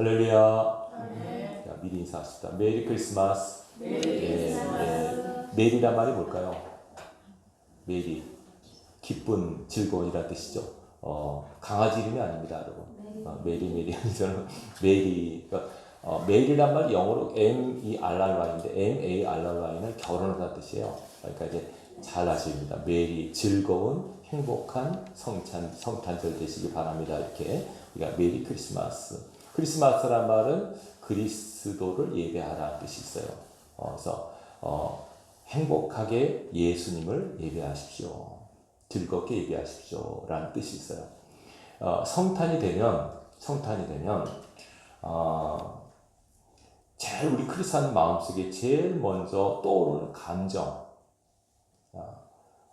할렐루야. 네. 자, 미리 인사합시다. 메리 크리스마스. 메리 크리스마스. 메리란 말이 뭘까요? 메리, 기쁜, 즐거운이라는 뜻이죠. 강아지 이름이 아닙니다, 여러분. 메리 저는 메리. 메리란 말이 영어로 M-E-R-R-Y인데 M-A-R-R-Y는 결혼하다는 뜻이에요. 그러니까 이제 잘 아십니다. 메리, 즐거운, 행복한 성탄절 되시기 바랍니다. 이렇게 우리가 메리 크리스마스. 크리스마스란 말은 그리스도를 예배하라는 뜻이 있어요. 그래서 행복하게 예수님을 예배하십시오. 즐겁게 예배하십시오. 라는 뜻이 있어요. 성탄이 되면 제일 우리 크리스찬 마음속에 제일 먼저 떠오르는 감정,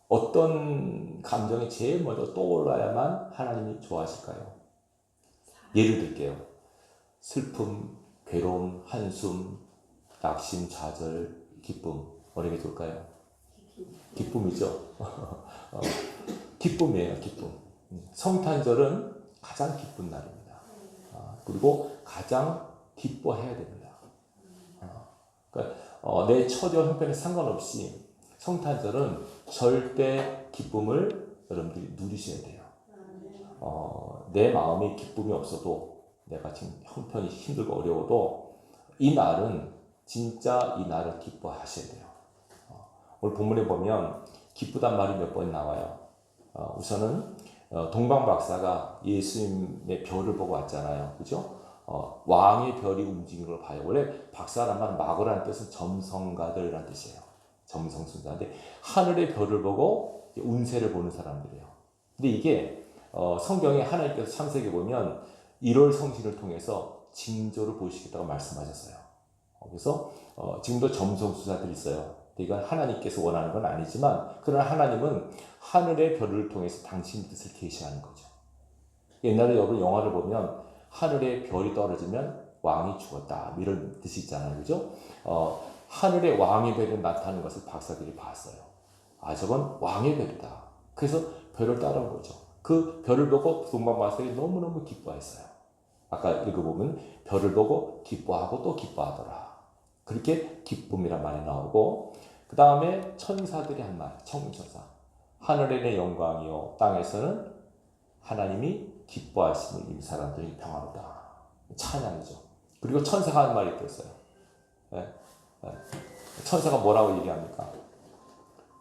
어떤 감정이 제일 먼저 떠올라야만 하나님이 좋아하실까요? 예를 들게요. 슬픔, 괴로움, 한숨, 낙심, 좌절, 기쁨. 어느 게 좋을까요? 기쁨이죠. 기쁨이에요, 기쁨. 성탄절은 가장 기쁜 날입니다. 그리고 가장 기뻐해야 됩니다. 그러니까 내 처지와 형편에 상관없이 성탄절은 절대 기쁨을 여러분들이 누리셔야 돼요. 내 마음에 기쁨이 없어도 내가 지금 형편이 힘들고 어려워도 이 날은 진짜 이 날을 기뻐하셔야 돼요. 오늘 본문에 보면 기쁘단 말이 몇 번 나와요. 우선은 동방 박사가 예수님의 별을 보고 왔잖아요. 그죠? 왕의 별이 움직이는 걸 봐요. 원래 박사란 말은 마고라는 뜻은 점성가들이라는 뜻이에요. 점성순자인데 하늘의 별을 보고 운세를 보는 사람들이에요. 근데 이게 성경에 하나님께서 창세기 보면 1월 성신을 통해서 징조를 보시겠다고 말씀하셨어요. 그래서 지금도 점성술사들이 있어요. 이건 하나님께서 원하는 건 아니지만 그러나 하나님은 하늘의 별을 통해서 당신 뜻을 계시하는 거죠. 옛날에 여러분 영화를 보면 하늘에 별이 떨어지면 왕이 죽었다 이런 뜻이 있잖아요. 그죠? 하늘에 왕의 별이 나타나는 것을 박사들이 봤어요. 저건 왕의 별이다. 그래서 별을 따라온 거죠. 그 별을 보고 동방 박사들이 너무너무 기뻐했어요. 아까 읽어보면 별을 보고 기뻐하고 또 기뻐하더라. 그렇게 기쁨이란 말이 나오고 그 다음에 천사들이 한 말, 천군천사. 하늘에는 영광이요 땅에서는 하나님이 기뻐하시는 이 사람들이 평화로다. 찬양이죠. 그리고 천사가 하는 말이 있었어요. 천사가 뭐라고 얘기합니까?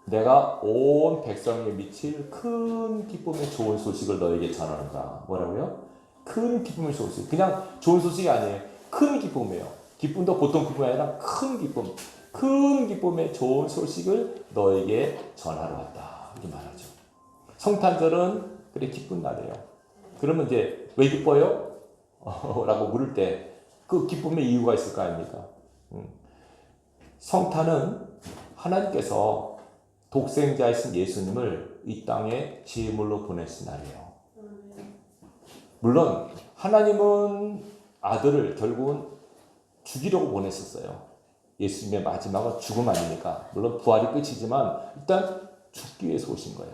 내가 온 백성에 미칠 큰 기쁨의 좋은 소식을 너에게 전하노라. 뭐라고요? 큰 기쁨의 좋은 소식. 그냥 좋은 소식이 아니에요. 큰 기쁨이에요. 기쁨도 보통 기쁨이 아니라 큰 기쁨. 큰 기쁨의 좋은 소식을 너에게 전하러 왔다. 이렇게 말하죠. 성탄절은 그래 기쁜 날이에요. 그러면 이제 왜 기뻐요? 라고 물을 때 그 기쁨의 이유가 있을 거 아닙니까? 성탄은 하나님께서 독생자이신 예수님을 이 땅에 제물로 보내신 날이에요. 물론 하나님은 아들을 결국은 죽이려고 보냈었어요. 예수님의 마지막은 죽음 아닙니까? 물론 부활이 끝이지만 일단 죽기 위해서 오신 거예요.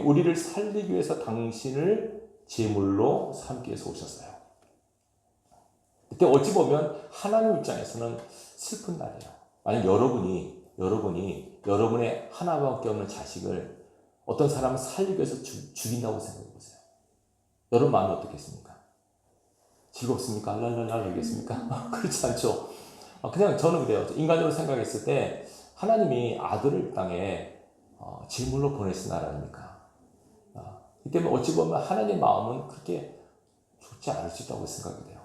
우리를 살리기 위해서 당신을 제물로 삼기 위해서 오셨어요. 그때 어찌 보면 하나님 입장에서는 슬픈 날이에요. 만약 여러분이 여러분의 하나밖에 없는 자식을 어떤 사람은 살리기 위해서 죽인다고 생각해 보세요. 여러분 마음이 어떻겠습니까? 즐겁습니까? 랄랄랄 하겠습니까? 그렇지 않죠. 그냥 저는 그래요. 인간적으로 생각했을 때 하나님이 아들을 땅에 제물로 보내신 날 아닙니까? 이 때문에 어찌 보면 하나님의 마음은 그렇게 좋지 않을 수 있다고 생각이 돼요.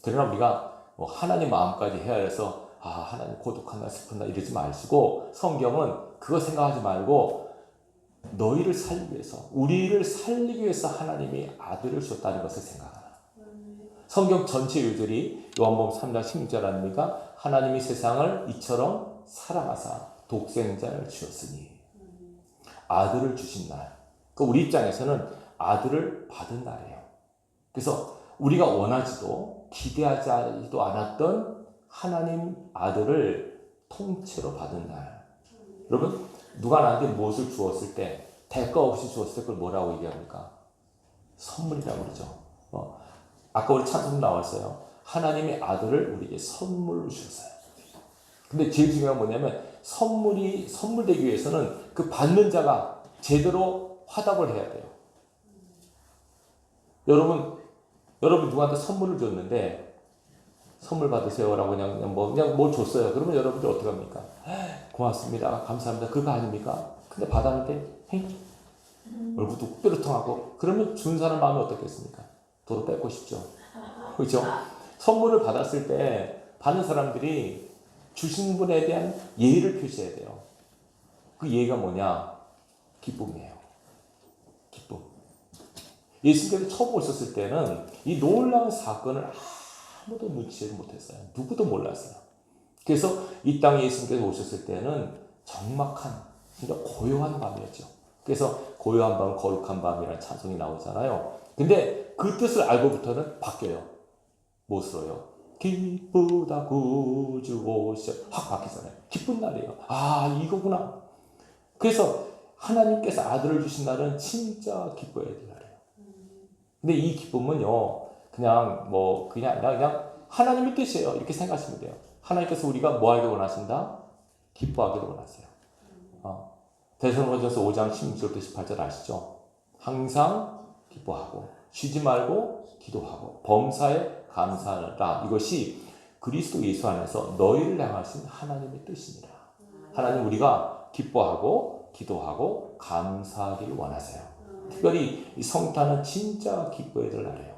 그러나 우리가 하나님 마음까지 헤아려서 하나님 고독한 날 슬픈 날 이러지 마시고 성경은 그거 생각하지 말고 너희를 살리기 위해서 우리를 살리기 위해서 하나님이 아들을 주셨다는 것을 생각하라. 성경 전체 요절이 요한복음 3장 16절 아닙니까? 하나님이 세상을 이처럼 사랑하사 독생자를 주셨으니 아들을 주신 날. 우리 입장에서는 아들을 받은 날이에요. 그래서 우리가 원하지도 기대하지도 않았던 하나님 아들을 통째로 받은 날. 여러분 누가 나한테 무엇을 주었을 때 대가 없이 주었을 때 그걸 뭐라고 얘기합니까? 선물이라고 그러죠. 아까 우리 찬송 나왔어요. 하나님의 아들을 우리에게 선물로 주셨어요. 근데 제일 중요한 건 뭐냐면 선물 되기 위해서는 그 받는 자가 제대로 화답을 해야 돼요. 여러분 누구한테 선물을 줬는데 선물 받으세요라고 그냥 뭘 줬어요. 그러면 여러분들 어떻게 합니까? 고맙습니다. 감사합니다. 그거 아닙니까? 근데 받았는데 얼굴도 뾰루통하고 그러면 준 사람 마음이 어떻겠습니까? 도로 뺏고 싶죠. 그렇죠? 선물을 받았을 때 받는 사람들이 주신 분에 대한 예의를 표시해야 돼요. 그 예의가 뭐냐? 기쁨이에요. 기쁨. 예수님께서 처음 오셨을 때는 이 놀라운 사건을 아무도 눈치채지 못했어요. 누구도 몰랐어요. 그래서 이 땅에 예수님께서 오셨을 때는 적막한, 진짜 고요한 밤이었죠. 그래서 고요한 밤, 거룩한 밤이라는 찬송이 나오잖아요. 근데 그 뜻을 알고부터는 바뀌어요. 무엇으로요? 기쁘다 구주 오셔. 확 바뀌잖아요. 기쁜 날이에요. 아, 이거구나. 그래서 하나님께서 아들을 주신 날은 진짜 기뻐해야 될 날이에요. 근데 이 기쁨은요, 그냥 하나님의 뜻이에요. 이렇게 생각하시면 돼요. 하나님께서 우리가 뭐 하기를 원하신다? 기뻐하기를 원하세요. 데살로니가전서 5장 16절부터 18절 아시죠? 항상 기뻐하고 쉬지 말고 기도하고 범사에 감사하라. 이것이 그리스도 예수 안에서 너희를 향하신 하나님의 뜻입니다. 하나님 우리가 기뻐하고 기도하고 감사하기를 원하세요. 특별히 이 성탄은 진짜 기뻐해야 될 날이에요.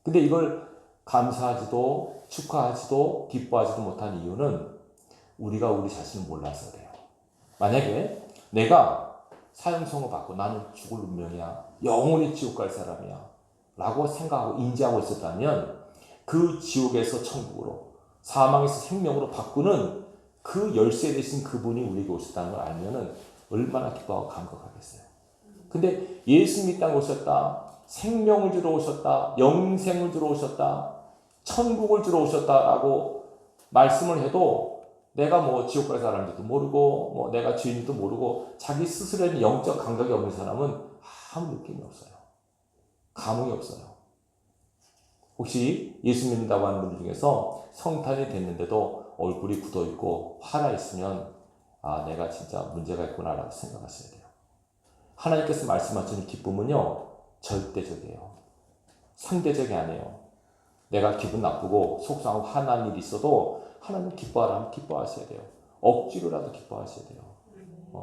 근데 이걸 감사하지도 축하하지도 기뻐하지도 못한 이유는 우리가 우리 자신을 몰라서 그래요. 만약에 내가 사형선고 받고 나는 죽을 운명이야, 영원히 지옥 갈 사람이야 라고 생각하고 인지하고 있었다면 그 지옥에서 천국으로, 사망에서 생명으로 바꾸는 그 열쇠 되신 그분이 우리에게 오셨다는 걸 알면은 얼마나 기뻐하고 감격하겠어요. 근데 예수님이 땅에 오셨다, 생명을 주러 오셨다, 영생을 주러 오셨다, 천국을 주러 오셨다라고 말씀을 해도 내가 뭐 지옥 갈 사람인지도 모르고 뭐 내가 죄인지도 모르고 자기 스스로에는 영적 감각이 없는 사람은 아무 느낌이 없어요. 감흥이 없어요. 혹시 예수 믿는다고 하는 분들 중에서 성탄이 됐는데도 얼굴이 굳어있고 화나있으면 아, 내가 진짜 문제가 있구나라고 생각하셔야 돼요. 하나님께서 말씀하시는 기쁨은요, 절대적이에요. 상대적이 아니에요. 내가 기분 나쁘고 속상하고 화난 일이 있어도 하나님 기뻐하라면 기뻐하셔야 돼요. 억지로라도 기뻐하셔야 돼요.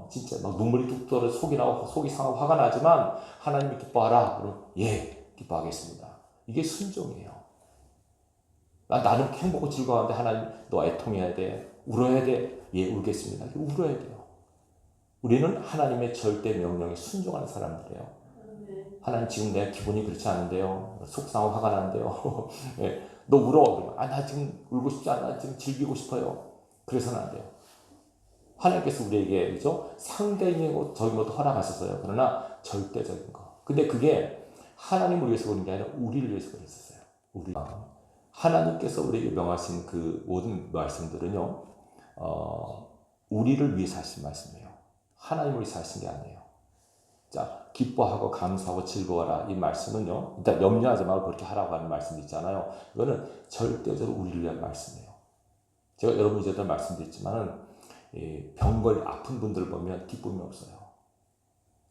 진짜 막 눈물이 뚝 떨어 속이 상하고 화가 나지만 하나님이 기뻐하라. 그럼 예, 기뻐하겠습니다. 이게 순종이에요. 나는 행복하고 즐거운데 하나님 너 애통해야 돼. 울어야 돼. 예, 울겠습니다. 울어야 돼요. 우리는 하나님의 절대 명령에 순종하는 사람들이에요. 하나님 지금 내 기분이 그렇지 않은데요. 속상하고 화가 나는데요. 예, 너 울어. 그러면 나 지금 울고 싶지 않아. 지금 즐기고 싶어요. 그래서는 안 돼요. 하나님께서 우리에게 그죠? 상대적인 것도 허락하셨어요. 그러나 절대적인 거. 근데 그게 하나님을 위해서 그런 게 아니라 우리를 위해서 그랬었어요. 하나님께서 우리에게 명하신 그 모든 말씀들은요, 우리를 위해서 하신 말씀이에요. 하나님을 위해서 하신 게 아니에요. 자, 기뻐하고 감사하고 즐거워라. 이 말씀은요, 일단 염려하지 말고 그렇게 하라고 하는 말씀이 있잖아요. 이거는 절대적으로 우리를 위한 말씀이에요. 제가 여러분 이제도 말씀드렸지만은 병걸 아픈 분들 보면 기쁨이 없어요.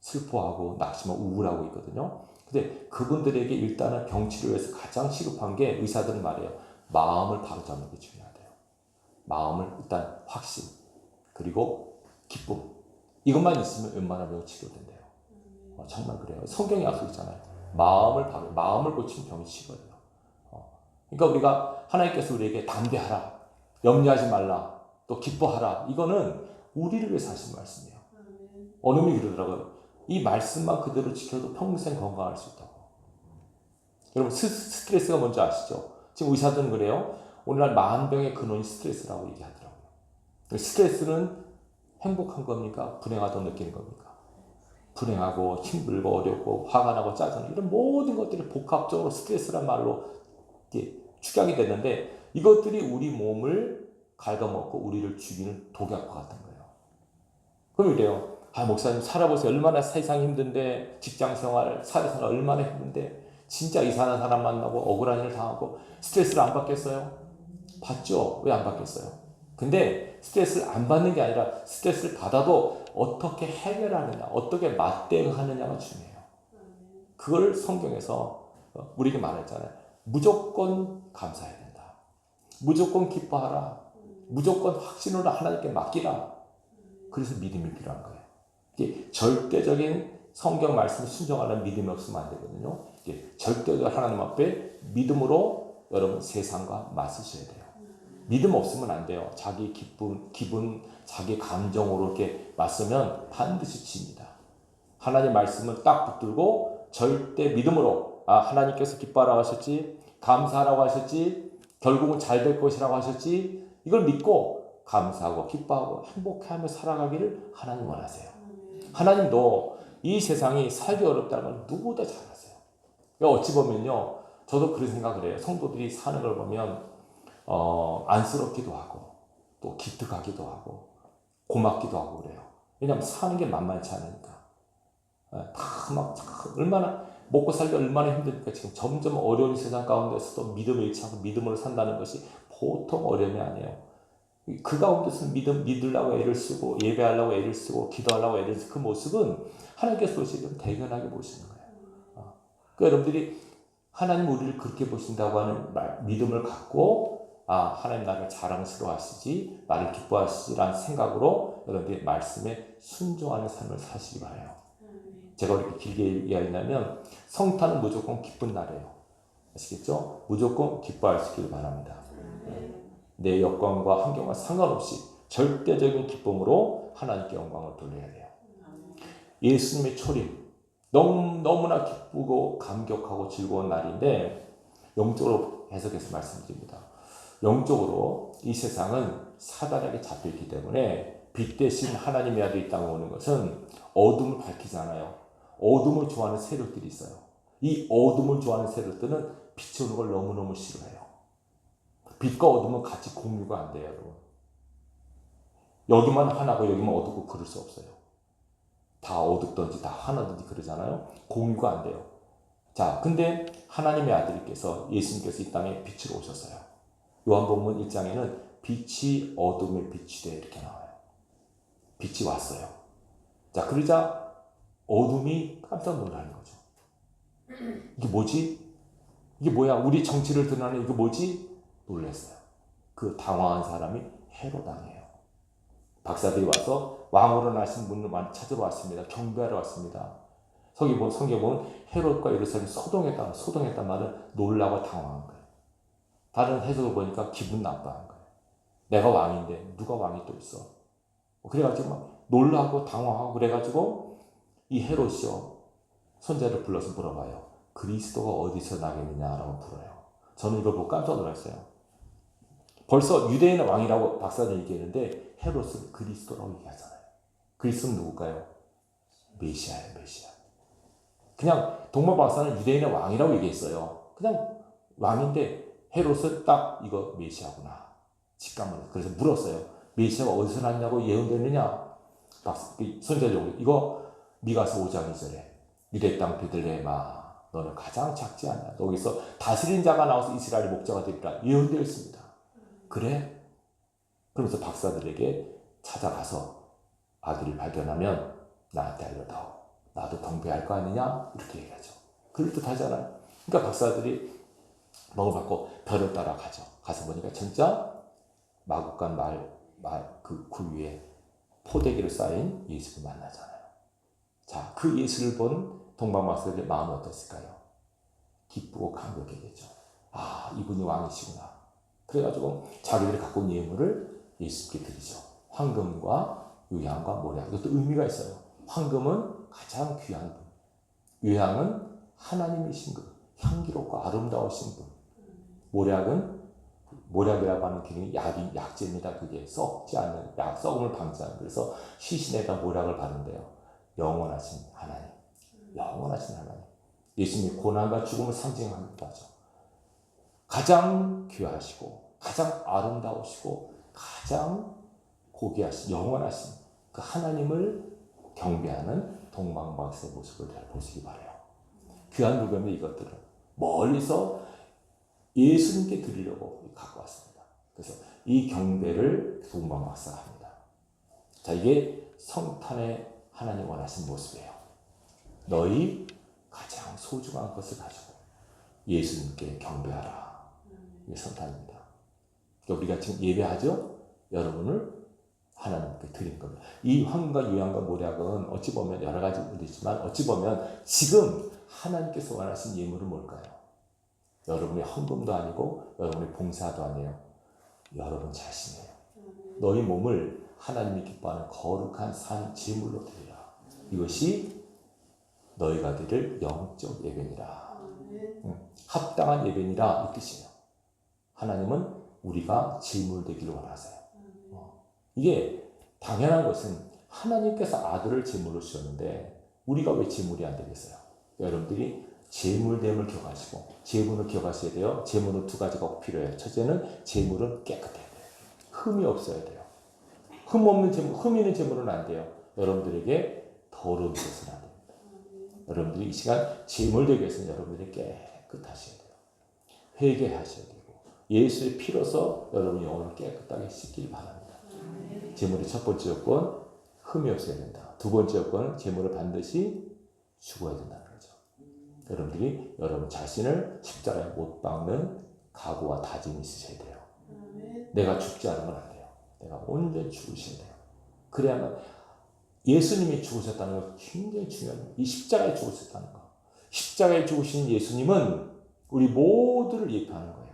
슬퍼하고 낙심하고 우울하고 있거든요. 근데 그분들에게 일단은 병치료에서 가장 시급한 게 의사들은 말해요. 마음을 바로잡는 게 중요하대요. 마음을 일단 확신, 그리고 기쁨. 이것만 있으면 웬만하면 치료된대요. 정말 그래요. 성경에 약속 있잖아요. 마음을 고치면 병이 치거든요. 그러니까 우리가 하나님께서 우리에게 담대하라, 염려하지 말라, 또 기뻐하라. 이거는 우리를 위해서 하신 말씀이에요. 어느 분이 그러더라고요. 이 말씀만 그대로 지켜도 평생 건강할 수 있다고. 여러분 스트레스가 뭔지 아시죠? 지금 의사들은 그래요. 오늘날 만병의 근원이 스트레스라고 얘기하더라고요. 스트레스는 행복한 겁니까? 불행하다고 느끼는 겁니까? 불행하고 힘들고 어렵고 화가 나고 짜증나고 이런 모든 것들이 복합적으로 스트레스란 말로 축약이 됐는데 이것들이 우리 몸을 갉아먹고 우리를 죽이는 독약과 같은 거예요. 그럼 이래요. 목사님 살아보세요. 얼마나 세상이 힘든데 직장생활, 사회생활 얼마나 힘든데 진짜 이상한 사람 만나고 억울한 일 당하고 스트레스를 안 받겠어요? 받죠. 왜 안 받겠어요? 근데 스트레스를 안 받는 게 아니라 스트레스를 받아도 어떻게 해결하느냐, 어떻게 맞대응하느냐가 중요해요. 그걸 성경에서 우리에게 말했잖아요. 무조건 감사해야 된다. 무조건 기뻐하라. 무조건 확신으로 하나님께 맡기라. 그래서 믿음이 필요한 거예요. 이게 절대적인 성경 말씀을 순종하는 믿음이 없으면 안 되거든요. 이게 절대적으로 하나님 앞에 믿음으로 여러분 세상과 맞서셔야 돼요. 믿음 없으면 안 돼요. 자기 기분, 자기 감정으로 이렇게 맞서면 반드시 집니다. 하나님 말씀은 딱 붙들고 절대 믿음으로 하나님께서 기뻐하라고 하셨지, 감사하라고 하셨지, 결국은 잘 될 것이라고 하셨지, 이걸 믿고 감사하고 기뻐하고 행복해하며 살아가기를 하나님 원하세요. 하나님도 이 세상이 살기 어렵다는 걸 누구보다 잘 아세요. 어찌 보면요, 저도 그런 생각을 해요. 성도들이 사는 걸 보면 안쓰럽기도 하고 또 기특하기도 하고 고맙기도 하고 그래요. 왜냐하면 사는 게 만만치 않으니까. 다 막 얼마나 먹고 살기 얼마나 힘드니까 지금 점점 어려운 세상 가운데서도 믿음을 잃지 않고 믿음으로 산다는 것이 보통 어려움이 아니에요. 그 가운데서 믿으려고 애를 쓰고 예배하려고 애를 쓰고 기도하려고 애를 쓰고 그 모습은 하나님께서 보시기에 대견하게 보시는 거예요. 그러니까 여러분들이 하나님 우리를 그렇게 보신다고 하는 믿음을 갖고 하나님 나를 자랑스러워하시지 나를 기뻐하시지라는 생각으로 여러분들이 말씀에 순종하는 삶을 사시기 바라요. 제가 이렇게 길게 이야기하면 성탄은 무조건 기쁜 날이에요. 아시겠죠? 무조건 기뻐하시길 바랍니다. 내 여건과 환경과 상관없이 절대적인 기쁨으로 하나님께 영광을 돌려야 돼요. 예수님의 초림 너무나 기쁘고 감격하고 즐거운 날인데 영적으로 해석해서 말씀드립니다. 영적으로 이 세상은 사단에게 잡혀있기 때문에 빛 대신 하나님의 아들이 이 땅에 오는 것은 어둠을 밝히잖아요. 어둠을 좋아하는 세력들이 있어요. 이 어둠을 좋아하는 세력들은 빛이 오는 걸 너무너무 싫어해요. 빛과 어둠은 같이 공유가 안 돼요, 여러분. 여기만 하나고 여기만 어둡고 그럴 수 없어요. 다 어둡든지 다 하나든지 그러잖아요. 공유가 안 돼요. 자, 근데 하나님의 아들께서 예수님께서 이 땅에 빛으로 오셨어요. 요한복음 1장에는 빛이 어둠에 비추되 이렇게 나와요. 빛이 왔어요. 자, 그러자 어둠이 깜짝 놀라는 거죠. 이게 뭐지? 이게 뭐야? 우리 정치를 드러나는 이게 뭐지? 놀랐어요. 그 당황한 사람이 헤로당이에요. 박사들이 와서 왕으로 나신 분을 찾으러 왔습니다. 경배하러 왔습니다. 성경에 보면 헤롯과 예루살렘이 소동했단 말은 놀라고 당황한 거예요. 다른 해석을 보니까 기분 나빠한 거예요. 내가 왕인데 누가 왕이 또 있어. 그래가지고 막 놀라고 당황하고 그래가지고 이 헤롯이요 손자를 불러서 물어봐요. 그리스도가 어디서 나겠느냐라고 물어요. 저는 이걸 보고 깜짝 놀랐어요. 벌써 유대인의 왕이라고 박사들이 얘기했는데 헤롯은 그리스도라고 얘기하잖아요. 그리스도는 누굴까요? 메시아예요, 메시아. 그냥 동방 박사는 유대인의 왕이라고 얘기했어요. 그냥 왕인데 헤롯은 딱 이거 메시아구나. 직감을. 그래서 물었어요. 메시아가 어디서 났냐고 예언되느냐? 손자들 이거 미가서 5장 2절에 유대 땅 베들레헴아 너는 가장 작지 않냐. 여기서 다스린 자가 나와서 이스라엘의 목자가 되리라 예언되어 있습니다. 그래? 그러면서 박사들에게 찾아가서 아들을 발견하면 나한테 알려다오. 나도 경배할 거 아니냐? 이렇게 얘기하죠. 그럴듯하잖아요. 그러니까 박사들이 먹을 받고 별을 따라 가죠. 가서 보니까 진짜 마구간 그 위에 포대기로 쌓인 예수를 만나잖아요. 자, 그 예수를 본 동방박사들의 마음이 어땠을까요? 기쁘고 감격했겠죠. 이분이 왕이시구나. 그래가지고 자기들이 갖고 온 예물을 예수께 드리죠. 황금과 유향과 모략. 이것도 의미가 있어요. 황금은 가장 귀한 분. 유향은 하나님이신 분. 향기롭고 아름다우신 분. 모략이라고 하는 기능이 약재입니다. 그게 썩지 않는 썩음을 방지하는. 그래서 시신에다 모략을 바른대요. 영원하신 하나님. 영원하신 하나님. 예수님이 고난과 죽음을 상징하기도 하죠. 가장 귀하시고 가장 아름다우시고 가장 고귀하신 영원하신 그 하나님을 경배하는 동방박사의 모습을 잘 보시기 바라요. 귀한 물건이 이것들은 멀리서 예수님께 드리려고 갖고 왔습니다. 그래서 이 경배를 동방 박사가 합니다. 자, 이게 성탄의 하나님 원하신 모습이에요. 너희 가장 소중한 것을 가지고 예수님께 경배하라. 이게 성탄입니다. 그러니까 우리가 지금 예배하죠? 여러분을 하나님께 드린 겁니다. 이 황금과 유향과 모략은 어찌 보면 여러 가지 일이지만 어찌 보면 지금 하나님께서 원하신 예물은 뭘까요? 여러분의 헌금도 아니고 여러분의 봉사도 아니에요. 여러분 자신이에요. 너희 몸을 하나님이 기뻐하는 거룩한 산 제물로 드리라. 이것이 너희가 드릴 영적 예배니라. 합당한 예배니라 이 뜻이에요. 하나님은 우리가 제물 되기를 원하세요. 이게 당연한 것은 하나님께서 아들을 제물로 주셨는데 우리가 왜 제물이 안 되겠어요? 여러분들이 제물됨을 기억하시고 제물을 기억하셔야 돼요. 제물은 두 가지가 꼭 필요해요. 첫째는 제물은 깨끗해야 돼요. 흠이 없어야 돼요. 흠 없는 제물, 흠 있는 제물은 안 돼요. 여러분들에게 더러운 것은 안 됩니다. 여러분들이 이 시간 제물 되기 위해서는 여러분들이 깨끗하셔야 돼요. 회개하셔야 되고 예수의 피로서 여러분 영혼을 깨끗하게 씻길 바랍니다. 제물의 첫 번째 요건 흠이 없어야 된다. 두 번째 요건은 제물을 반드시 죽어야 된다는 거죠. 여러분들이 여러분 자신을 십자가에 못 박는 각오와 다짐이 있으셔야 돼요. 내가 죽지 않은 건 안 돼요. 내가 온전히 죽으셔야 돼요. 그래야만 예수님이 죽으셨다는 건 굉장히 중요해요. 이 십자가에 죽으셨다는 거. 십자가에 죽으신 예수님은 우리 모두를 예표하는 거예요.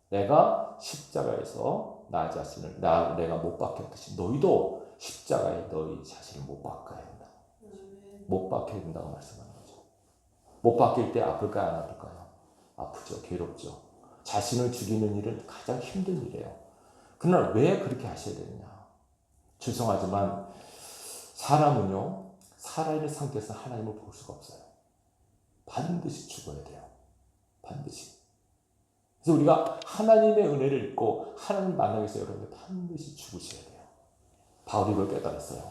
내가 십자가에서 나 자신을 내가 못 박혔듯이 너희도 십자가에 너희 자신을 못 박아야 된다. 못 박혀야 된다고 말씀하는 거죠. 못 박힐 때 아플까요? 안 아플까요? 아프죠. 괴롭죠. 자신을 죽이는 일은 가장 힘든 일이에요. 그러나 왜 그렇게 하셔야 되느냐? 죄송하지만 사람은요. 살아있는 상태에서 하나님을 볼 수가 없어요. 반드시 죽어야 돼요. 반드시. 그래서 우리가 하나님의 은혜를 잊고 하나님 만나기 위해서 여러분들 반드시 죽으셔야 돼요. 바울이 그걸 깨달았어요.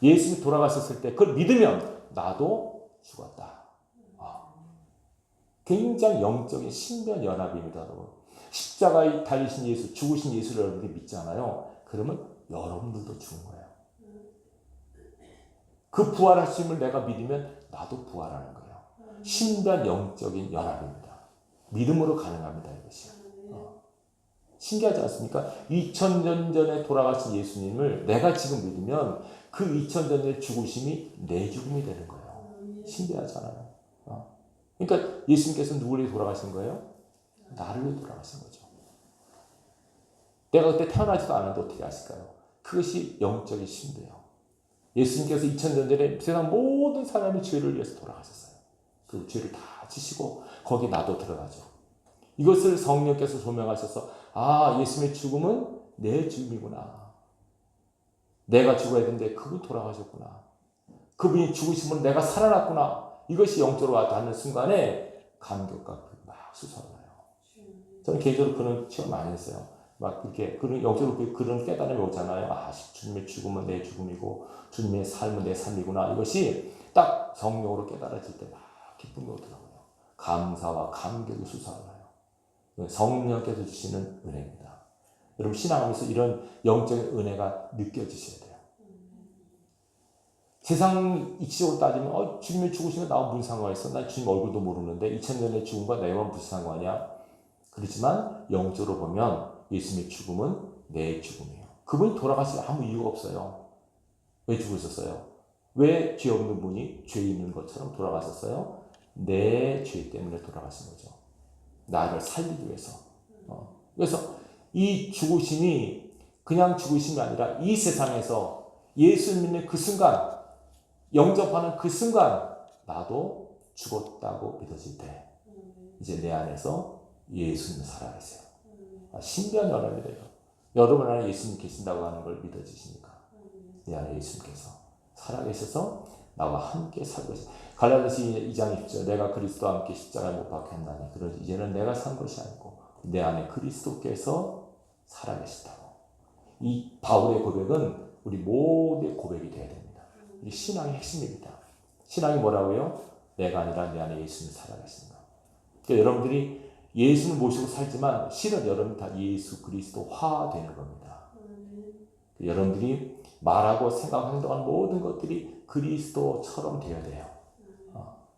예수님이 돌아가셨을 때 그걸 믿으면 나도 죽었다. 굉장히 영적인 신비한 연합입니다. 여러분. 십자가에 달리신 예수, 죽으신 예수를 여러분들이 믿잖아요. 그러면 여러분들도 죽은 거예요. 그 부활하심을 내가 믿으면 나도 부활하는 거예요. 신비한 영적인 연합입니다. 믿음으로 가능합니다. 이것이. 신기하지 않습니까? 2000년 전에 돌아가신 예수님을 내가 지금 믿으면 그 2000년 전의 죽으심이 내 죽음이 되는 거예요. 신기하잖아요. 그러니까 예수님께서 누구를 위해 돌아가신 거예요? 나를 위해 돌아가신 거죠. 내가 그때 태어나지도 않았는데 어떻게 아실까요? 그것이 영적인 신비예요. 예수님께서 2000년 전에 세상 모든 사람의 죄를 위해서 돌아가셨어요. 그 죄를 다 지시고 거기 나도 들어가죠. 이것을 성령께서 조명하셔서 예수님의 죽음은 내 죽음이구나. 내가 죽어야 되는데 그분 돌아가셨구나. 그분이 죽으시면 내가 살아났구나. 이것이 영적으로 닿는 순간에 감격과 막 솟아나요. 저는 개인적으로 그런 체험 많이 했어요. 막 그렇게 그런 영적으로 그런 깨달음이 오잖아요. 주님의 죽음은 내 죽음이고 주님의 삶은 내 삶이구나. 이것이 딱 성령으로 깨달아질 때 막 기쁨이 오더라고요. 감사와 감격이 솟아나요. 성령께서 주시는 은혜입니다. 여러분 신앙하면서 이런 영적인 은혜가 느껴지셔야 돼요. 세상 이치적으로 따지면 주님의 죽으시면 나와 무슨 상관이 있어? 난 주님 얼굴도 모르는데 2000년의 죽음과 내와 무슨 상관이야? 그렇지만 영적으로 보면 예수님의 죽음은 내 죽음이에요. 그분이 돌아가실 아무 이유가 없어요. 왜 죽으셨어요? 왜 죄 없는 분이 죄 있는 것처럼 돌아가셨어요? 내 죄 때문에 돌아가신 거죠. 나를 살리기 위해서. 그래서 이 죽으심이 그냥 죽으심이 아니라 이 세상에서 예수 믿는 그 순간, 영접하는 그 순간 나도 죽었다고 믿어질 때 이제 내 안에서 예수님이 살아계세요. 신비한 연합이래요. 여러분 안에 예수님 계신다고 하는 걸 믿어지십니까? 내 안에 예수님께서 살아계셔서 나와 함께 살고 계세요. 갈라디아서 2장 2절 내가 그리스도와 함께 십자가에 못 박혔나니 그러지 이제는 내가 산 것이 아니고 내 안에 그리스도께서 살아계시다고. 이 바울의 고백은 우리 모두의 고백이 되어야 됩니다. 이 신앙의 핵심입니다. 신앙이 뭐라고요? 내가 아니라 내 안에 예수님이 살아계신다. 그러니까 여러분들이 예수를 모시고 살지만 실은 여러분 다 예수 그리스도화 되는 겁니다. 여러분들이 말하고 생각하고 행동하는 모든 것들이 그리스도처럼 되어야 돼요.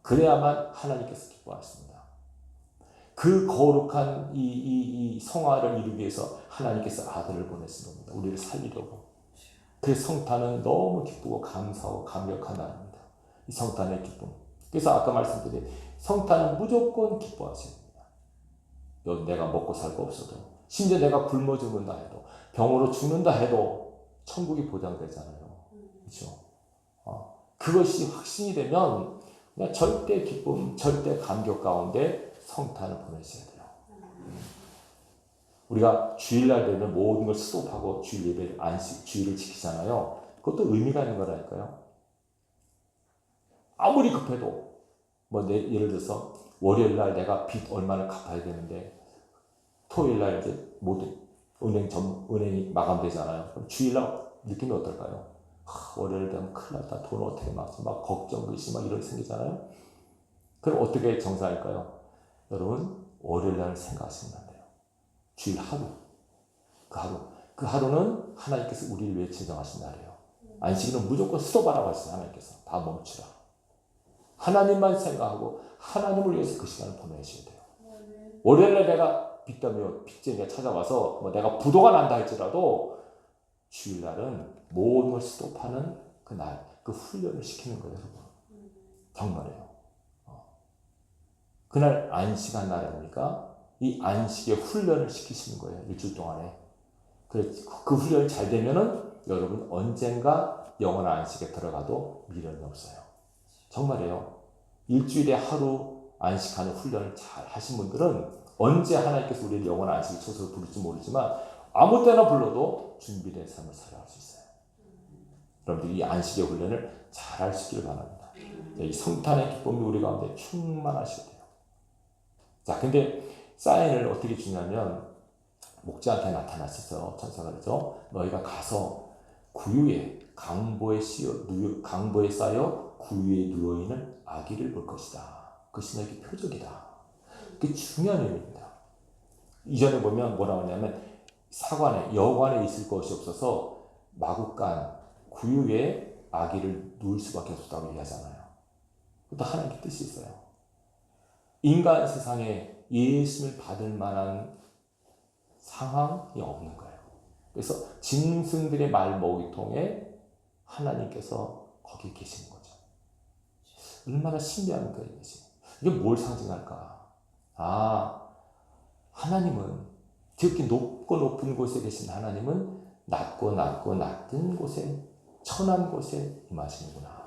그래야만 하나님께서 기뻐하십니다. 그 거룩한 이 성화를 이루기 위해서 하나님께서 아들을 보내신 겁니다. 우리를 살리려고. 그 성탄은 너무 기쁘고 감사하고 감격한 날입니다. 이 성탄의 기쁨. 그래서 아까 말씀드린 성탄은 무조건 기뻐하셔야 됩니다. 내가 먹고 살고 없어도, 심지어 내가 굶어 죽는다 해도, 병으로 죽는다 해도 천국이 보장되잖아요. 그렇죠? 그것이 확신이 되면 그냥 절대 기쁨, 절대 감격 가운데 성탄을 보내셔야 돼요. 우리가 주일날 되면 모든 걸 스톱하고 주일 예배, 안식, 주일을 지키잖아요. 그것도 의미가 있는 거라니까요. 아무리 급해도, 예를 들어서 월요일날 내가 빚 얼마를 갚아야 되는데 토요일날 이제 모든 은행이 마감되잖아요. 그럼 주일날 느낌이 어떨까요? 월요일 되면 큰일 났다. 돈 어떻게 막 걱정, 의심 막 이런 생기잖아요. 그럼 어떻게 정사할까요? 여러분, 월요일날 생각하시면 안 돼요. 주일 하루. 그 하루는 하나님께서 우리를 위해 제정하신 날이에요. 안식일은 무조건 스톱하라고 하시죠. 하나님께서. 다 멈추라. 하나님만 생각하고 하나님을 위해서 그 시간을 보내셔야 돼요. 월요일날 내가 빚쟁이가 찾아와서 내가 부도가 난다 할지라도 주일날은 모든 걸 스톱하는 그날, 그 훈련을 시키는 거예요, 여러분. 정말이에요. 그날 안식한 날 아닙니까? 이 안식의 훈련을 시키시는 거예요, 일주일 동안에. 그 훈련이 잘 되면은 여러분 언젠가 영원한 안식에 들어가도 미련이 없어요. 정말이에요. 일주일에 하루 안식하는 훈련을 잘 하신 분들은 언제 하나님께서 우리를 영원한 안식의 초소를 부를지 모르지만 아무 때나 불러도 준비된 삶을 살아갈 수 있어요. 여러분들 이 안식의 훈련을 잘 할 수 있기를 바랍니다. 이 성탄의 기쁨이 우리 가운데 충만하셔야 돼요. 자, 근데 사인을 어떻게 주냐면 목자한테 나타났었어요. 천사가 그러죠. 너희가 가서 구유에 강보에 쌓여 구유에 누워있는 아기를 볼 것이다. 그것이 너에게 표적이다. 그게 중요한 의미입니다. 이전에 보면 뭐라고 하냐면 사관에 여관에 있을 것이 없어서 마구간 구유에 아기를 누울 수밖에 없었다고 얘기하잖아요. 그것도 하나님의 뜻이 있어요. 인간 세상에 예수를 받을 만한 상황이 없는 거예요. 그래서 짐승들의 말먹이통에 하나님께서 거기 계시는 거죠. 얼마나 신비합니까 이것이. 이게 뭘 상징할까? 하나님은 특히 높고 높은 곳에 계신 하나님은 낮고 낮은 곳에 천한 곳에 임하시는구나.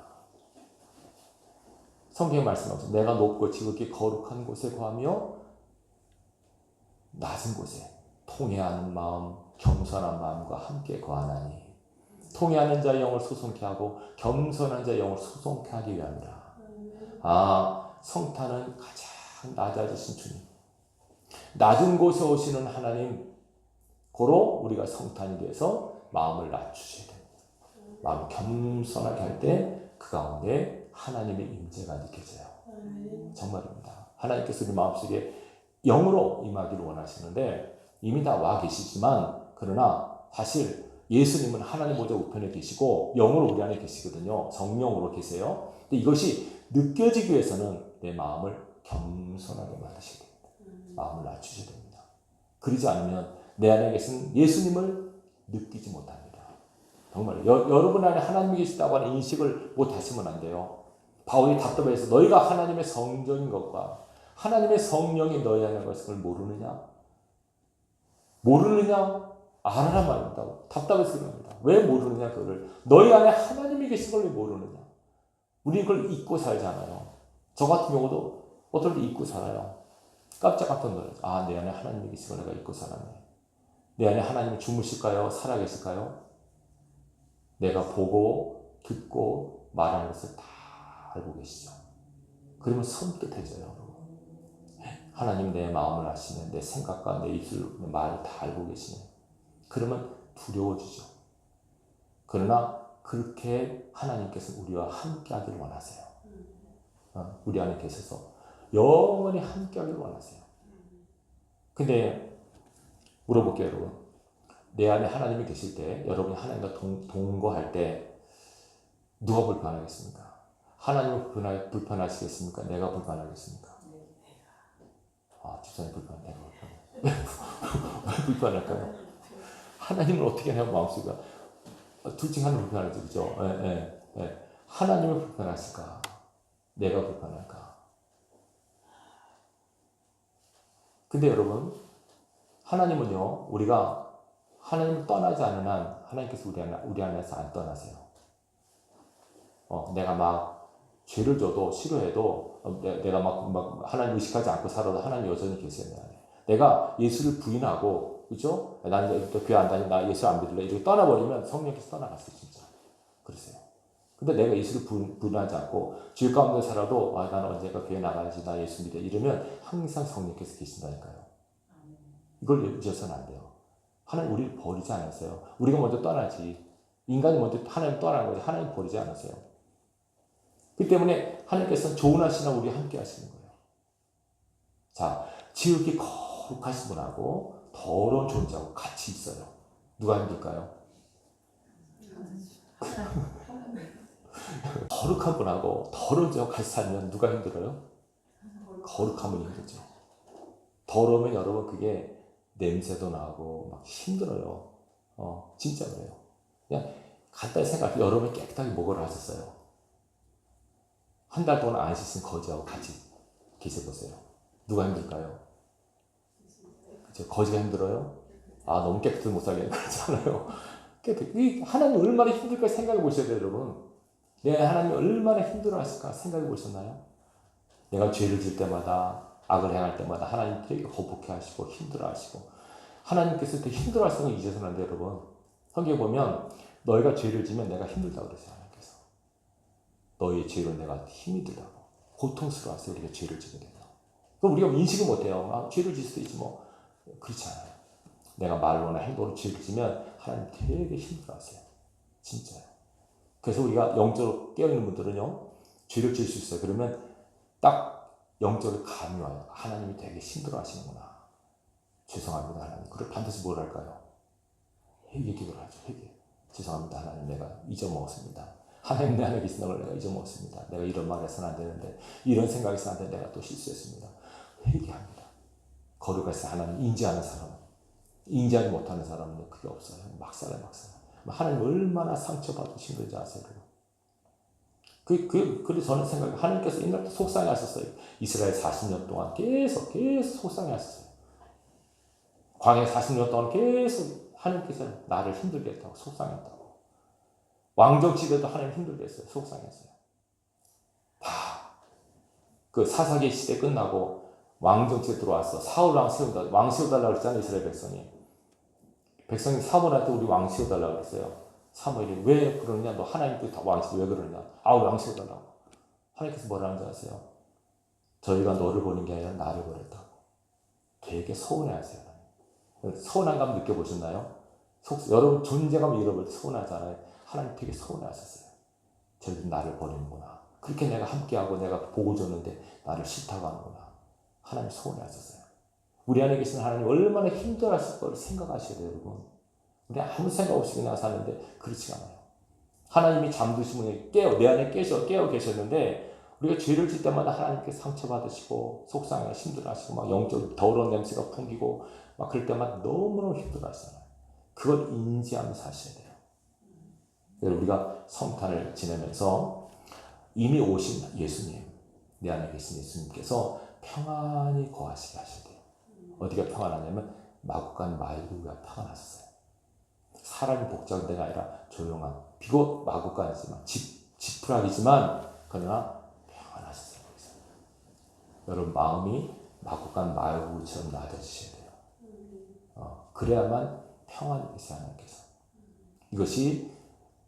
성경에 말씀하죠. 내가 높고 지극히 거룩한 곳에 거하며 낮은 곳에 통회하는 마음, 겸손한 마음과 함께 거하나니 통회하는 자의 영을 소송케 하고 겸손한 자의 영을 소송케 하기 위함이라. 성탄은 가장 낮아지신 주님, 낮은 곳에 오시는 하나님, 고로 우리가 성탄이 돼서 마음을 낮추셔야 됩니다. 마음을 겸손하게 할 때 그 가운데 하나님의 임재가 느껴져요. 정말입니다. 하나님께서 우리 마음속에 영으로 임하기를 원하시는데 이미 다 와 계시지만, 그러나 사실 예수님은 하나님 보좌 우편에 계시고 영으로 우리 안에 계시거든요. 성령으로 계세요. 근데 이것이 느껴지기 위해서는 내 마음을 겸손하게 만드셔야 됩니다. 마음을 낮추셔야 됩니다. 그러지 않으면 내 안에 계신 예수님을 느끼지 못합니다. 정말 여러분 안에 하나님이 계시다고 하는 인식을 못 하시면 안 돼요. 바울이 답답해서 너희가 하나님의 성전인 것과 하나님의 성령이 너희 안에 것을 모르느냐? 알아라 말입니다. 답답해서 그럽니다. 왜 모르느냐 그거를. 너희 안에 하나님이 계신 걸 왜 모르느냐? 우리 그걸 잊고 살잖아요. 저 같은 경우도 어떨 때 잊고 살아요. 깜짝깜짝 놀라요. 내 안에 하나님이 계신 걸 내가 잊고 살았네. 내 안에 하나님이 주무실까요? 살아계실까요? 내가 보고 듣고 말하는 것을 다 알고 계시죠. 그러면 섬뜩해져요. 하나님 내 마음을 아시네. 내 생각과 내 입술, 내 말을 다 알고 계시네. 그러면 두려워지죠. 그러나 그렇게 하나님께서 우리와 함께 하기를 원하세요. 우리 안에 계셔서 영원히 함께하기를 원하세요. 근데 물어볼게요, 여러분. 내 안에 하나님이 계실 때, 여러분이 하나님과 동거할 때 누가 불편하겠습니까? 하나님은 불편하시겠습니까? 내가 불편하겠습니까? 집사님 불편해. 내가 불편해. 왜 불편할까요? 하나님을 어떻게 내가 마음속에 둘 중 하나는 불편하죠, 그죠? 하나님을 불편하실까? 내가 불편할까? 근데 여러분, 하나님은요, 우리가 하나님을 떠나지 않는 한 하나님께서 우리 안에서 안 떠나세요. 내가 막 죄를 져도 싫어해도 내가 막 하나님 의식하지 않고 살아도 하나님 여전히 계세요. 내가 예수를 부인하고, 그죠? 난 이제 교회 안 다니, 나 예수 안 믿을래. 이렇게 떠나버리면 성령께서 떠나갔어요, 진짜. 그러세요. 근데 내가 예수를 부인하지 않고 죄 가운데 살아도 나는 언젠가 교회 나가야지, 나 예수 믿어. 이러면 항상 성령께서 계신다니까요. 이걸 잊어서는 안 돼요. 하나님 우리를 버리지 않았어요. 우리가 먼저 떠나지. 인간이 먼저 하나님 떠나는 거지. 하나님 버리지 않았어요. 그렇기 때문에 하나님께서는 좋은 하시나 우리와 함께 하시는 거예요. 자, 지극히 거룩하신 분하고 더러운 존재하고 같이 있어요. 누가 힘들까요? 거룩한 분하고 더러운 존재하고 같이 살면 누가 힘들어요? 거룩한 분이 힘들죠. 더러우면 여러분 그게 냄새도 나고 막 힘들어요. 진짜 그래요. 그냥 간단히 생각해. 여러분이 깨끗하게 목욕을 하셨어요. 한 달 동안 안 씻은 거지하고 같이 계셔보세요. 누가 힘들까요? 그쵸? 거지가 힘들어요? 너무 깨끗해서 못 살겠네. 그렇잖아요. 하나님 얼마나 힘들까 생각해 보셔야 돼요, 여러분. 하나님 얼마나 힘들어 하실까 생각해 보셨나요? 내가 죄를 질 때마다, 악을 행할 때마다 하나님 되게 거북해 하시고 힘들어 하시고, 하나님께서 되게 힘들어 하시는 걸 잊어서는 안 돼요, 여러분. 성경에 보면 너희가 죄를 지면 내가 힘들다고 그랬어요, 하나님께서. 너희의 죄로 내가 힘이 들다고. 고통스러워하세요, 우리가 죄를 지게 되면. 그럼 우리가 인식을 못해요. 죄를 질 수도 있지 뭐. 그렇지 않아요. 내가 말로나 행동으로 죄를 지면 하나님 되게 힘들어하세요. 진짜요. 그래서 우리가 영적으로 깨어있는 분들은요, 죄를 질 수 있어요. 그러면 딱 영적으로 감이 와요. 하나님이 되게 힘들어하시는구나. 죄송합니다, 하나님. 그걸 반드시 뭘 할까요? 회개 기도를 하죠. 회개. 죄송합니다, 하나님. 내가 잊어먹었습니다. 하나님 내 안에 계신 걸 내가 잊어먹었습니다. 내가 이런 말 해서는 안 되는데, 이런 생각이 있어야 되는데 내가 또 실수했습니다. 회개합니다. 거룩하신 하나님 인지하는 사람, 인지하지 못하는 사람은 그게 없어요. 막 살아요. 하나님 얼마나 상처받으신 건지 아세요? 그래서 저는 생각해요. 하나님께서 옛날부터 속상해 하셨어요. 이스라엘 40년 동안 계속 속상해 하셨어요. 광야 40년 동안 계속 하나님께서 나를 힘들게 했다고, 속상했다고. 왕정치대도 하나님 힘들게 했어요. 속상했어요. 그 사사기 시대 끝나고 왕정치에 들어왔어. 사울 왕 세운다. 왕 세워달라고 그랬잖아요, 이스라엘 백성이. 백성이 사무엘한테 우리 왕 세워달라고 그랬어요. 사무엘이 왜 그러느냐? 너 하나님께 왕실 왜 그러느냐? 왕 세워달라고. 하나님께서 뭐라는 줄 아세요? 저희가 너를 보는 게 아니라 나를 보냈다고. 되게 서운해하세요. 서운한 감 느껴보셨나요? 여러분 존재감을 잃어버릴 때 서운하잖아요. 하나님 되게 서운해하셨어요. 저희들 나를 버리는구나. 그렇게 내가 함께하고 내가 보고 줬는데 나를 싫다고 하는구나. 하나님 서운해하셨어요. 우리 안에 계신 하나님 얼마나 힘들어하실 걸 생각하셔야 돼요, 여러분. 근데 아무 생각 없이 그냥 사는데 그렇지 않아요. 하나님이 잠드시면 내 안에 깨어 계셨는데 우리가 죄를 질 때마다 하나님께 상처받으시고 속상해 힘들어하시고 막 영적 더러운 냄새가 풍기고 막 그럴 때마다 너무너무 힘들어하시잖아요. 그걸 인지하며 사셔야 돼요. 그래서 우리가 성탄을 지내면서 이미 오신 예수님, 내 안에 계신 예수님께서 평안히 거하시게 하셔야 돼요. 어디가 평안하냐면 마구간 말구가 평안하셨어요. 사람이 복잡한 데가 아니라 조용한, 비록 마구간이지만 지푸라기지만 그러나 평안하셨어요. 거기서. 여러분 마음이 마구간 말구처럼 낮아지셔야 돼요. 그래야만 평안히 계세요, 하나님께서. 이것이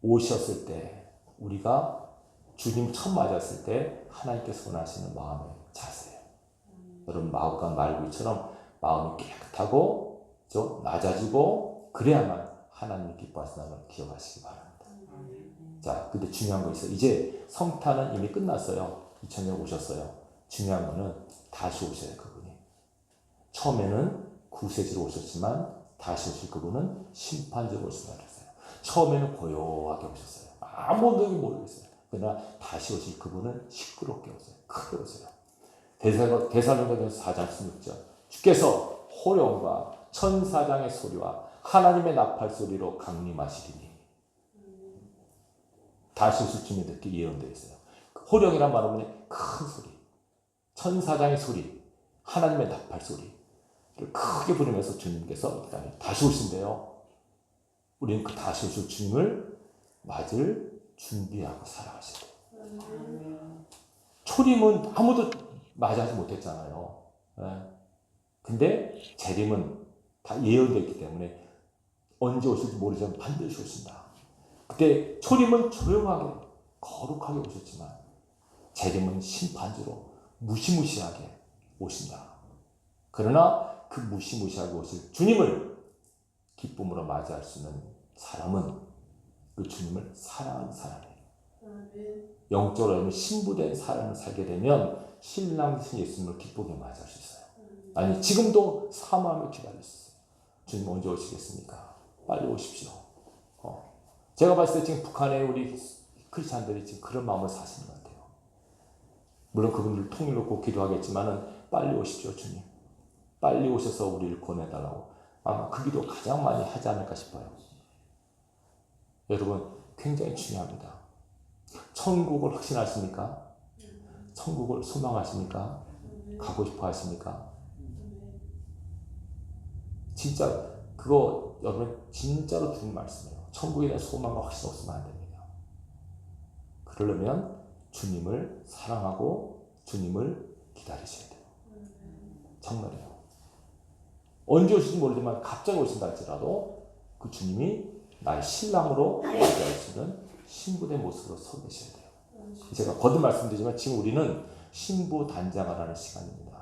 오셨을 때 우리가 주님 처음 맞았을 때 하나님께서 원하시는 마음의 자세예요. 여러분 마구간 말구처럼 마음이 깨끗하고 좀 낮아지고 그래야만 하나님이 기뻐하시는 걸 기억하시기 바랍니다. 자, 근데 중요한 거 있어요. 이제 성탄은 이미 끝났어요. 2000년 오셨어요. 중요한 거는 다시 오셔야 그분이. 처음에는 구세주로 오셨지만 다시 오실 그분은 심판주로 오신다 그랬어요. 처음에는 고요하게 오셨어요. 아무도 모르겠어요. 그러나 다시 오실 그분은 시끄럽게 오세요. 크게 오세요. 데살로니가전서 4장 16절 주께서 호령과 천사장의 소리와 하나님의 나팔 소리로 강림하시리니. 다시 오실 주님이 듣기 예언되어 있어요. 호령이란 말은 큰 소리, 천사장의 소리, 하나님의 나팔 소리를 크게 부르면서 주님께서 다시 오신대요. 우리는 그 다시 오실 주님을 맞을 준비하고 살아가셔야 돼요. 초림은 아무도 맞이하지 못했잖아요. 근데 재림은 다 예언되어 있기 때문에 언제 오실지 모르지만 반드시 오신다. 그때 초림은 조용하게 거룩하게 오셨지만 재림은 심판주로 무시무시하게 오신다. 그러나 그 무시무시하게 오실 주님을 기쁨으로 맞이할 수 있는 사람은 그 주님을 사랑하는 사람이에요. 영적으로 하면 신부된 삶을 살게 되면 신랑 되신 예수님을 기쁘게 맞이할 수 있어요. 아니 지금도 사모하며 기다릴 수 있어요. 주님 언제 오시겠습니까? 빨리 오십시오. 제가 봤을 때 지금 북한의 우리 크리스찬들이 지금 그런 마음을 사시는 것 같아요. 물론 그분들 통일로 꼭 기도하겠지만은 빨리 오십시오 주님. 빨리 오셔서 우리를 권해달라고 아마 그 기도 가장 많이 하지 않을까 싶어요. 여러분 굉장히 중요합니다. 천국을 확신하십니까? 천국을 소망하십니까? 가고 싶어 하십니까? 진짜 그거 여러분 진짜로 주는 말씀이에요. 천국에 대한 소망과 확신 없으면 안 됩니다. 그러려면 주님을 사랑하고 주님을 기다리셔야 돼요. 정말이에요. 언제 오실지 모르지만 갑자기 오신다 할지라도 그 주님이 나의 신랑으로 맞이할 수 있는 신부된 모습으로 서 계셔야 돼요. 제가 거듭 말씀드리지만 지금 우리는 신부 단장을 하는 시간입니다.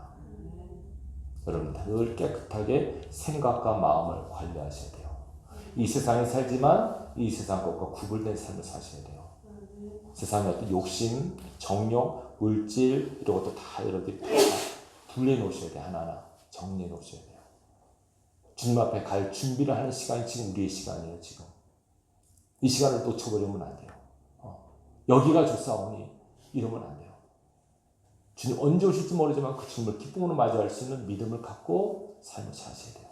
여러분 늘 깨끗하게 생각과 마음을 관리하셔야 돼요. 이 세상에 살지만 이 세상 것과 구분된 삶을 사셔야 돼요. 세상의 어떤 욕심, 정욕, 물질 이런 것도 다 여러분들이 다 분리해 놓으셔야 돼요. 하나하나 정리해 놓으셔야 돼요. 주님 앞에 갈 준비를 하는 시간이 지금 우리의 시간이에요. 지금 이 시간을 놓쳐버리면 안 돼요. 여기가 좋사오니 이러면 안 돼요. 주님 언제 오실지 모르지만 그 주님을 기쁨으로 맞이할 수 있는 믿음을 갖고 삶을 사셔야 돼요.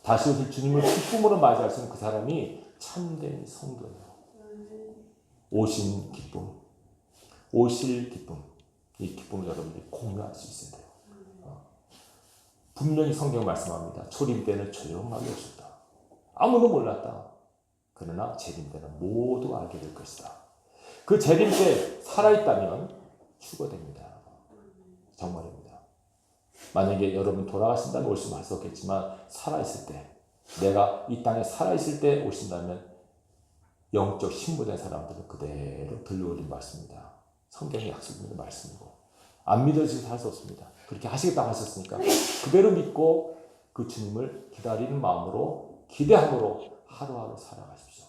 다시 오실 주님을 기쁨으로 맞이할 수 있는 그 사람이 참된 성도예요. 오신 기쁨, 오실 기쁨, 이 기쁨을 여러분들이 공유할 수 있어야 돼요. 분명히 성경 말씀합니다. 초림 때는 조용하게 오셨다. 아무도 몰랐다. 그러나 재림 때는 모두 알게 될 것이다. 그 재림 때 살아있다면 추가됩니다. 정말입니다. 만약에 여러분 돌아가신다면 올 수 없겠지만 살아있을 때 내가 이 땅에 살아있을 때 오신다면 영적 신부된 사람들은 그대로 들려올린 말씀입니다. 성경의 약속있는 말씀이고 안 믿어지셔서 할 수 없습니다. 그렇게 하시겠다고 하셨으니까 그대로 믿고 그 주님을 기다리는 마음으로 기대함으로 하루하루 살아가십시오.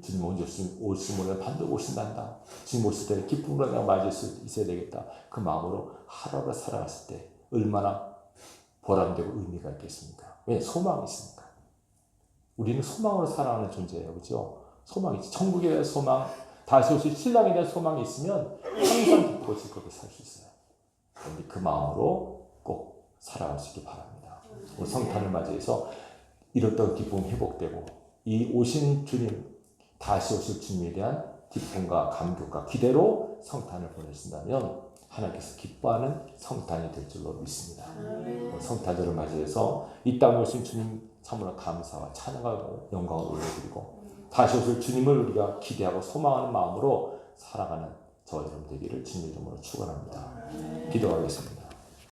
주님 언제 올지 모르면 반드시 오신단다. 주님 오실 때는 기쁨으로 내가 맞을 수 있어야 되겠다. 그 마음으로 하루하루 살아갔을 때 얼마나 보람되고 의미가 있겠습니까? 왜? 소망이 있으니까. 우리는 소망으로 살아가는 존재예요. 그렇죠? 소망이 있지. 천국에 대한 소망, 다시 오실 신랑에 대한 소망이 있으면 항상 기쁘고 즐겁게 살 수 있어요. 그런데 그 마음으로 꼭 살아갈 수 있기 바랍니다. 오늘 성탄을 맞이해서 잃었던 기쁨 회복되고 이 오신 주님, 다시 오실 주님에 대한 기쁨과 감격과 기대로 성탄을 보내신다면 하나님께서 기뻐하는 성탄이 될 줄로 믿습니다. 성탄절을 맞이해서 이 땅에 오신 주님 참으로 감사와 찬양하고 영광을 올려드리고 다시 오실 주님을 우리가 기대하고 소망하는 마음으로 살아가는 저와 여러분 되기를 주님의 이름으로 축원합니다. 기도하겠습니다.